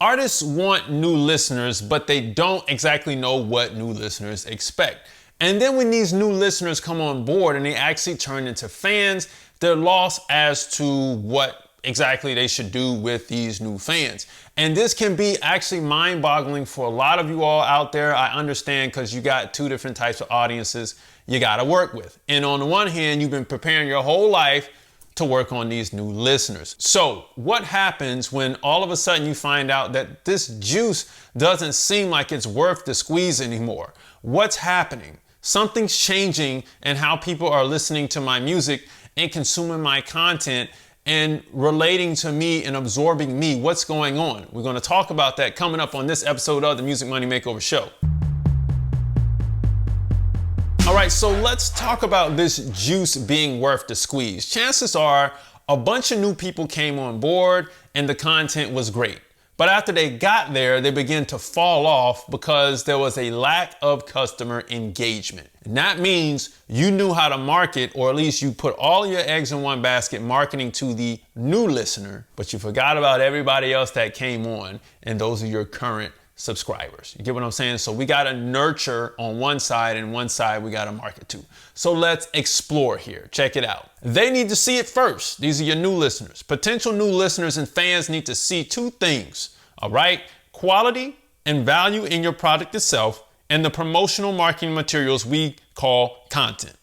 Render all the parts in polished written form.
Artists want new listeners, but they don't exactly know what new listeners expect. And then when these new listeners come on board and they actually turn into fans, they're lost as to what exactly they should do with these new fans. And this can be actually mind-boggling for a lot of you all out there. I understand, because you got two different types of audiences you got to work with. And on the one hand, you've been preparing your whole life to work on these new listeners. So what happens when all of a sudden you find out that this juice doesn't seem like it's worth the squeeze anymore? What's happening? Something's changing in how people are listening to my music and consuming my content and relating to me and absorbing me. What's going on? We're going to talk about that coming up on this episode of the Music Money Makeover Show. All right, so let's talk about this juice being worth the squeeze. Chances are a bunch of new people came on board and the content was great. But after they got there, they began to fall off because there was a lack of customer engagement. And that means you knew how to market, or at least you put all your eggs in one basket marketing to the new listener, but you forgot about everybody else that came on, and those are your current subscribers. You get what I'm saying? So we got to nurture on one side, and one side we got to market to. So let's explore here. Check it out. They need to see it first. These are your new listeners. Potential new listeners and fans need to see two things. All right? Quality and value in your product itself, and the promotional marketing materials we call content.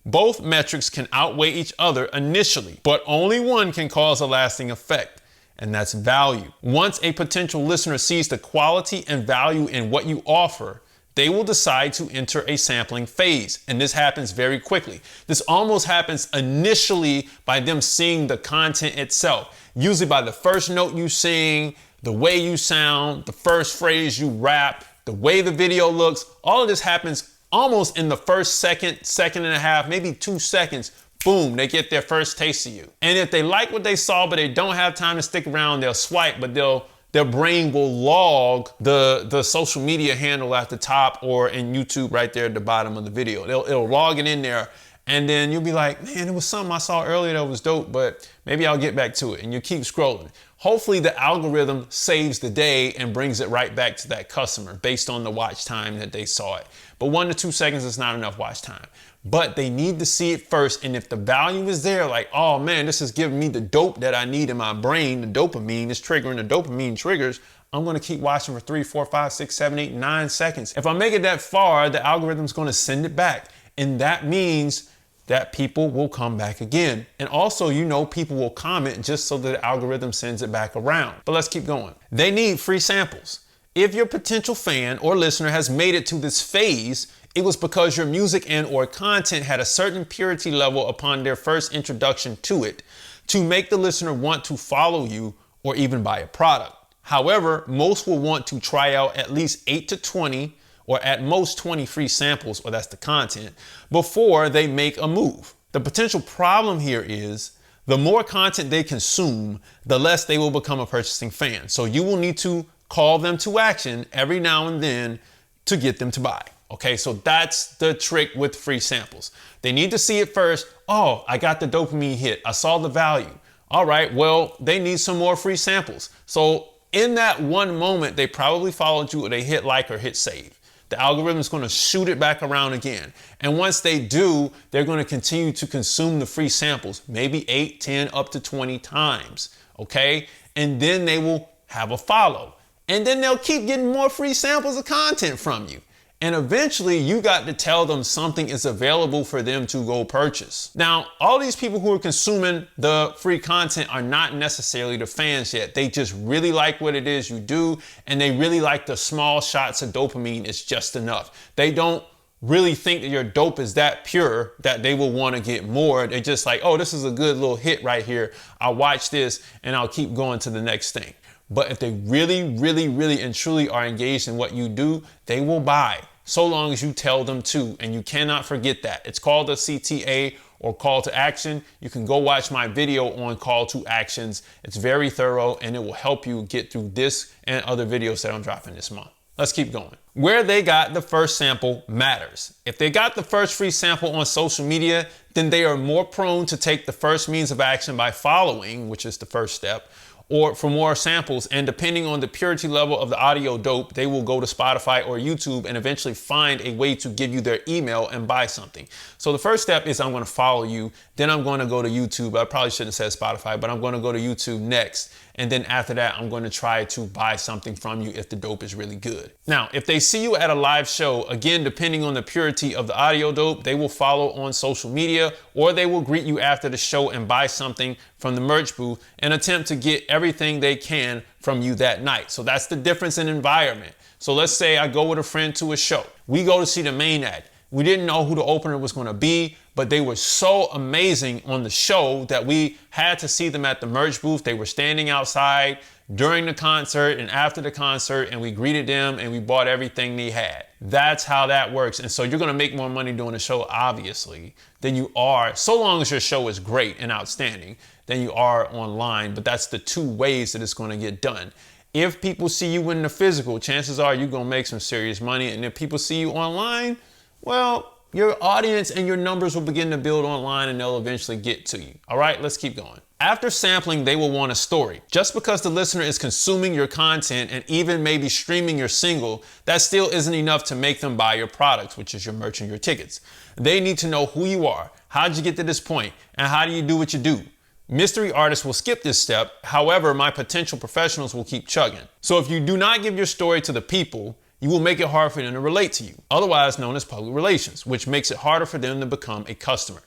Both metrics can outweigh each other initially, but only one can cause a lasting effect, and that's value. Once a potential listener sees the quality and value in what you offer, they will decide to enter a sampling phase. And this happens very quickly. This almost happens initially by them seeing the content itself. Usually by the first note you sing, the way you sound, the first phrase you rap, the way the video looks. All of this happens almost in the first second and a half, maybe 2 seconds. Boom, they get their first taste of you. And if they like what they saw, but they don't have time to stick around, they'll swipe, but their brain will log the social media handle at the top, or in YouTube right there at the bottom of the video. It'll log it in there, and then you'll be like, man, it was something I saw earlier that was dope, but maybe I'll get back to it. And you keep scrolling. Hopefully the algorithm saves the day and brings it right back to that customer based on the watch time that they saw it. But 1 to 2 seconds is not enough watch time. But they need to see it first. And if the value is there, like, oh man, this is giving me the dope that I need in my brain, the dopamine is triggering the dopamine triggers, I'm going to keep watching for 3, 4, 5, 6, 7, 8, 9 seconds. If I make it that far, the algorithm's going to send it back. And that means that people will come back again. And also, people will comment just so that the algorithm sends it back around. But let's keep going. They need free samples. If your potential fan or listener has made it to this phase, it was because your music and or content had a certain purity level upon their first introduction to it to make the listener want to follow you or even buy a product. However, most will want to try out at least 8 to 20 or at most 20 free samples, or that's the content, before they make a move. The potential problem here is the more content they consume, the less they will become a purchasing fan. So you will need to call them to action every now and then to get them to buy. Okay, so that's the trick with free samples. They need to see it first. Oh, I got the dopamine hit. I saw the value. All right, well, they need some more free samples. So in that one moment, they probably followed you, or they hit like or hit save. The algorithm is going to shoot it back around again. And once they do, they're going to continue to consume the free samples, maybe 8, 10, up to 20 times. Okay, and then they will have a follow. And then they'll keep getting more free samples of content from you. And eventually you got to tell them something is available for them to go purchase. Now, all these people who are consuming the free content are not necessarily the fans yet. They just really like what it is you do, and they really like the small shots of dopamine. It's just enough. They don't really think that your dope is that pure that they will want to get more. They're just like, oh, this is a good little hit right here. I'll watch this and I'll keep going to the next thing. But if they really and truly are engaged in what you do, they will buy, so long as you tell them to. And you cannot forget that. It's called a CTA, or call to action. You can go watch my video on call to actions. It's very thorough, and it will help you get through this and other videos that I'm dropping this month. Let's keep going. Where they got the first sample matters. If they got the first free sample on social media, then they are more prone to take the first means of action by following, which is the first step, or for more samples. And depending on the purity level of the audio dope, they will go to Spotify or YouTube and eventually find a way to give you their email and buy something. So the first step is I'm going to follow you. Then I'm going to go to YouTube. I probably shouldn't have said Spotify, but I'm going to go to YouTube next. And then after that, I'm going to try to buy something from you if the dope is really good. Now, if they see you at a live show, again, depending on the purity of the audio dope, they will follow on social media, or they will greet you after the show and buy something from the merch booth and attempt to get everything they can from you that night. So that's the difference in environment. So let's say I go with a friend to a show. We go to see the main act. We didn't know who the opener was going to be, but they were so amazing on the show that we had to see them at the merch booth. They were standing outside during the concert and after the concert, and we greeted them and we bought everything they had. That's how that works. And so you're going to make more money doing a show, obviously, than you are, so long as your show is great and outstanding, than you are online. But that's the two ways that it's going to get done. If people see you in the physical, chances are you're going to make some serious money. And if people see you online, well, your audience and your numbers will begin to build online and they'll eventually get to you. All right, let's keep going. After sampling, they will want a story. Just because the listener is consuming your content and even maybe streaming your single, that still isn't enough to make them buy your products, which is your merch and your tickets. They need to know who you are, how did you get to this point, and how do you do what you do. Mystery artists will skip this step. However, my potential professionals will keep chugging. So if you do not give your story to the people, you will make it hard for them to relate to you, otherwise known as public relations, which makes it harder for them to become a customer.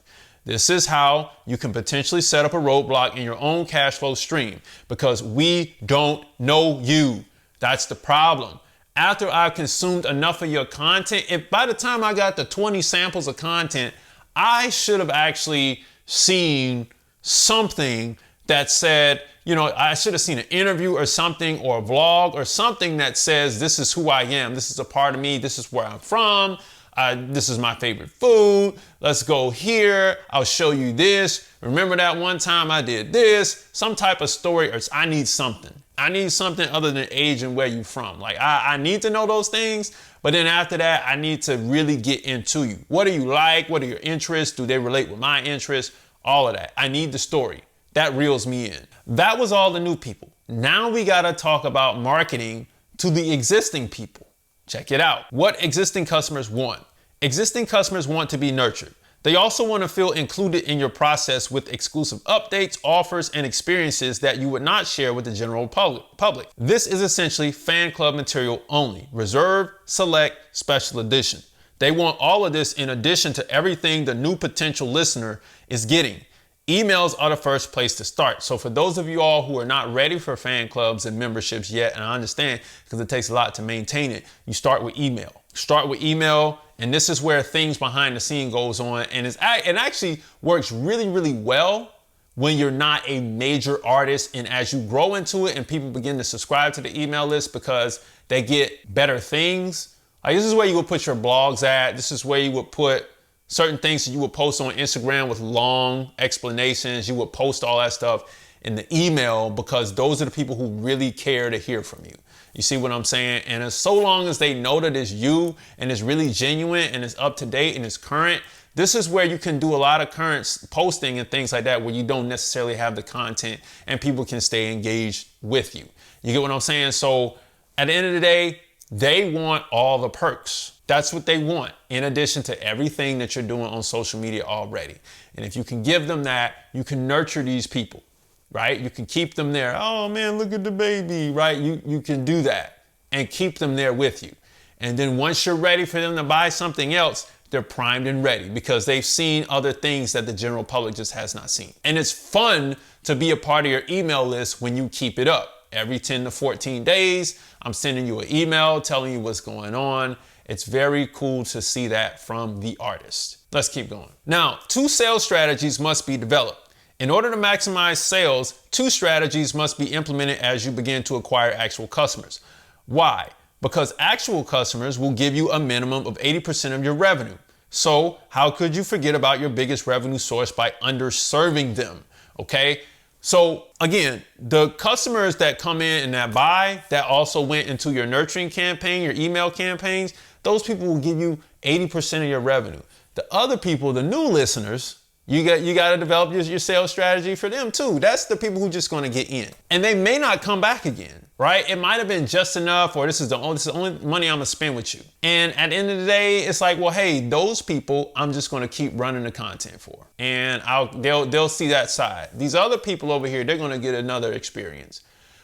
This is how you can potentially set up a roadblock in your own cash flow stream, because we don't know you. That's the problem. After I've consumed enough of your content, if by the time I got the 20 samples of content, I should have actually seen something that said, you know, I should have seen an interview or something, or a vlog or something that says, this is who I am. This is a part of me. This is where I'm from. This is my favorite food. Let's go here. I'll show you this. Remember that one time I did this? Some type of story, or I need something. I need something other than age and where you from. Like I need to know those things. But then after that, I need to really get into you. What do you like? What are your interests? Do they relate with my interests? All of that. I need the story. That reels me in. That was all the new people. Now we got to talk about marketing to the existing people. Check it out. What existing customers want. Existing customers want to be nurtured. They also want to feel included in your process with exclusive updates, offers, and experiences that you would not share with the general public. This is essentially fan club material only. Reserve, select, special edition. They want all of this in addition to everything the new potential listener is getting. Emails are the first place to start. So for those of you all who are not ready for fan clubs and memberships yet, and I understand because it takes a lot to maintain it, you start with email. Start with email, and this is where things behind the scene goes on. And it actually works really, really well when you're not a major artist. And as you grow into it and people begin to subscribe to the email list because they get better things, like this is where you would put your blogs at. This is where you would put certain things that you would post on Instagram with long explanations. You would post all that stuff in the email because those are the people who really care to hear from you. You see what I'm saying? And as so long as they know that it's you and it's really genuine and it's up to date and it's current, this is where you can do a lot of current posting and things like that where you don't necessarily have the content and people can stay engaged with you. You get what I'm saying? So at the end of the day, they want all the perks. That's what they want, in addition to everything that you're doing on social media already. And if you can give them that, you can nurture these people, right? You can keep them there. Oh man, look at the baby, right? You can do that and keep them there with you. And then once you're ready for them to buy something else, they're primed and ready because they've seen other things that the general public just has not seen. And it's fun to be a part of your email list when you keep it up. Every 10 to 14 days, I'm sending you an email telling you what's going on. It's very cool to see that from the artist. Let's keep going. Now, 2 sales strategies must be developed. In order to maximize sales, 2 strategies must be implemented as you begin to acquire actual customers. Why? Because actual customers will give you a minimum of 80% of your revenue. So how could you forget about your biggest revenue source by underserving them? Okay. So again, the customers that come in and that buy, that also went into your nurturing campaign, your email campaigns, those people will give you 80% of your revenue. The other people, the new listeners, You got to develop your sales strategy for them too. That's the people who just going to get in, and they may not come back again, right? It might have been just enough, or this is the only money I'm gonna spend with you. And at the end of the day, it's like, well, hey, those people I'm just going to keep running the content for, and they'll see that side. These other people over here, they're going to get another experience.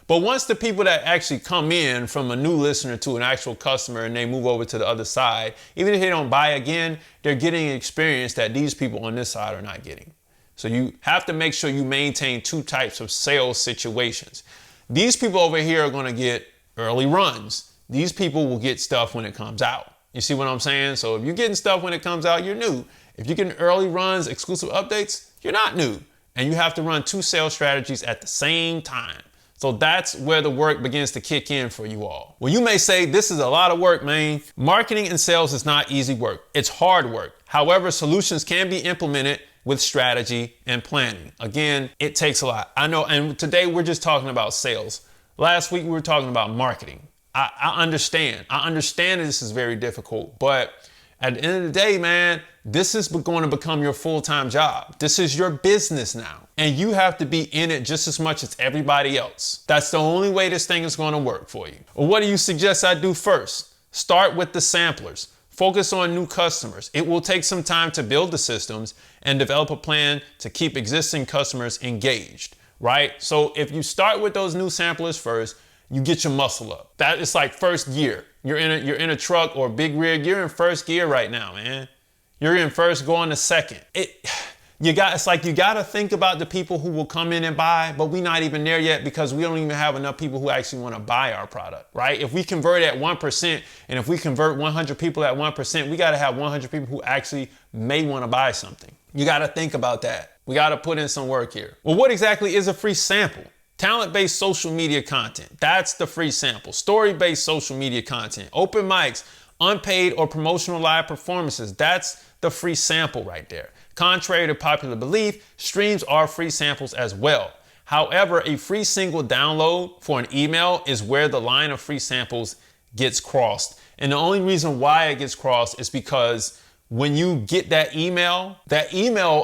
But once the people that actually come in from a new listener to an actual customer and they move over to the other side, even if they don't buy again, they're getting an experience that these people on this side are not getting. So you have to make sure you maintain two types of sales situations. These people over here are going to get early runs. These people will get stuff when it comes out. You see what I'm saying? So if you're getting stuff when it comes out, you're new. If you're getting early runs, exclusive updates, you're not new. And you have to run two sales strategies at the same time. So that's where the work begins to kick in for you all. Well, you may say, this is a lot of work, man. Marketing and sales is not easy work. It's hard work. However, solutions can be implemented with strategy and planning. Again, it takes a lot. I know, and today we're just talking about sales. Last week we were talking about marketing. I understand. I understand that this is very difficult, but at the end of the day, man, this is going to become your full-time job. This is your business now. And you have to be in it just as much as everybody else. That's the only way this thing is going to work for you. Well, what do you suggest I do first? Start with the samplers. Focus on new customers. It will take some time to build the systems and develop a plan to keep existing customers engaged, right? So if you start with those new samplers first, you get your muscle up. That is like first gear. You're in a truck or a big rig. You're in first gear right now, man. You're in first, going to second. It's like you got to think about the people who will come in and buy, but we're not even there yet because we don't even have enough people who actually want to buy our product, right? If we convert at 1%, and if we convert 100 people at 1%, we got to have 100 people who actually may want to buy something. You got to think about that. We got to put in some work here. Well, what exactly is a free sample? Talent-based social media content. That's the free sample. Story-based social media content. Open mics, unpaid or promotional live performances. That's the free sample right there. Contrary to popular belief, streams are free samples as well. However, a free single download for an email is where the line of free samples gets crossed. And the only reason why it gets crossed is because when you get that email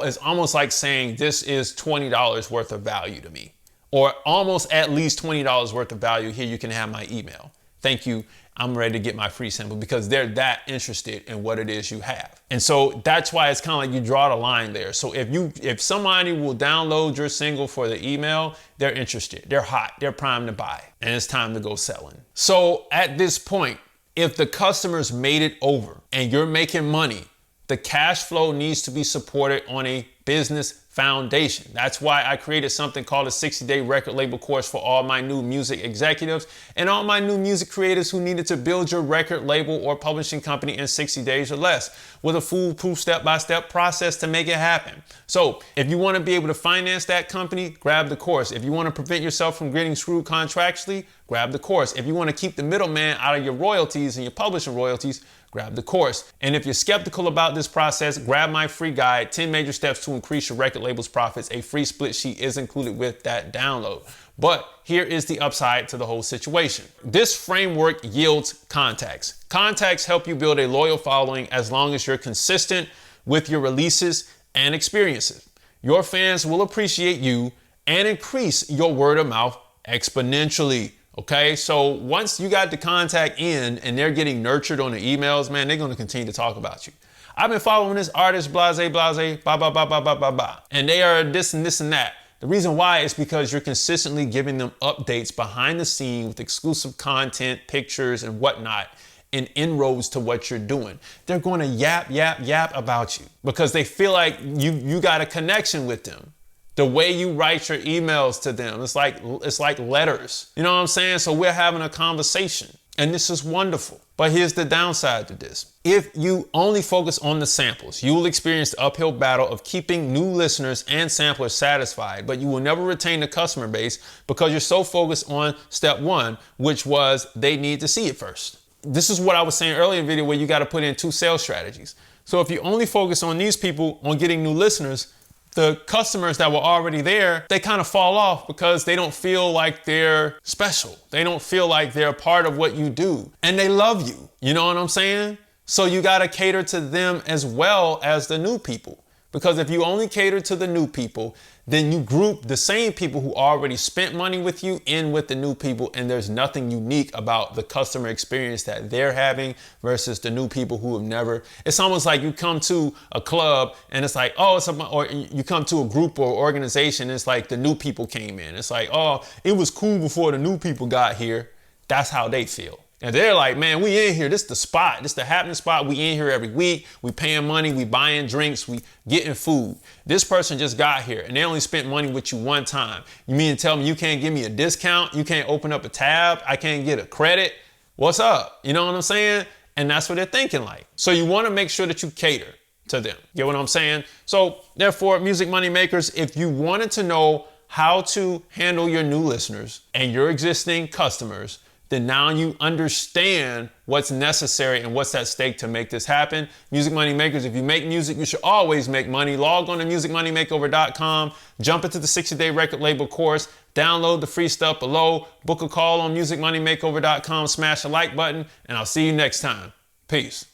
is almost like saying this is $20 worth of value to me. Or almost at least $20 worth of value. Here, you can have my email. Thank you. I'm ready to get my free sample, because they're that interested in what it is you have. And so that's why it's kind of like you draw the line there. So if somebody will download your single for the email, they're interested, they're hot, they're primed to buy, and it's time to go selling. So at this point, if the customers made it over and you're making money, the cash flow needs to be supported on a business foundation. That's why I created something called a 60-day record label course for all my new music executives and all my new music creators who needed to build your record label or publishing company in 60 days or less, with a foolproof step-by-step process to make it happen. So if you want to be able to finance that company, grab the course. If you want to prevent yourself from getting screwed contractually, grab the course. If you want to keep the middleman out of your royalties and your publishing royalties, grab the course. And if you're skeptical about this process, grab my free guide, 10 Major Steps to Increase Your Record Label's Profits. A free split sheet is included with that download. But here is the upside to the whole situation. This framework yields contacts. Contacts help you build a loyal following as long as you're consistent with your releases and experiences. Your fans will appreciate you and increase your word of mouth exponentially. Okay, so once you got the contact in and they're getting nurtured on the emails, man, they're going to continue to talk about you. I've been following this artist, blase, ba. And they are this and this and that. The reason why is because you're consistently giving them updates behind the scene with exclusive content, pictures, and whatnot, and inroads to what you're doing. They're going to yap about you because they feel like you got a connection with them. The way you write your emails to them, it's like letters. You know what I'm saying? So we're having a conversation, and this is wonderful. But here's the downside to this. If you only focus on the samples, you will experience the uphill battle of keeping new listeners and samplers satisfied, but you will never retain the customer base because you're so focused on step one, which was they need to see it first. This is what I was saying earlier in the video, where you got to put in two sales strategies. So if you only focus on these people, on getting new listeners, the customers that were already there, they kind of fall off because they don't feel like they're special. They don't feel like they're a part of what you do, and they love you. You know what I'm saying? So you got to cater to them as well as the new people. Because if you only cater to the new people, then you group the same people who already spent money with you in with the new people, and there's nothing unique about the customer experience that they're having versus the new people who have never. It's almost like you come to a club and it's like, oh, or you come to a group or organization, and it's like the new people came in. It's like, oh, it was cool before the new people got here. That's how they feel. And they're like, man, we in here. This is the spot. This is the happening spot. We in here every week. We paying money. We buying drinks. We getting food. This person just got here and they only spent money with you one time. You mean to tell me you can't give me a discount? You can't open up a tab? I can't get a credit? What's up? You know what I'm saying? And that's what they're thinking like. So you want to make sure that you cater to them. Get what I'm saying? So therefore, Music Money Makers, if you wanted to know how to handle your new listeners and your existing customers, then now you understand what's necessary and what's at stake to make this happen. Music Money Makers, if you make music, you should always make money. Log on to musicmoneymakeover.com, jump into the 60-day record label course, download the free stuff below, book a call on musicmoneymakeover.com, smash the like button, and I'll see you next time. Peace.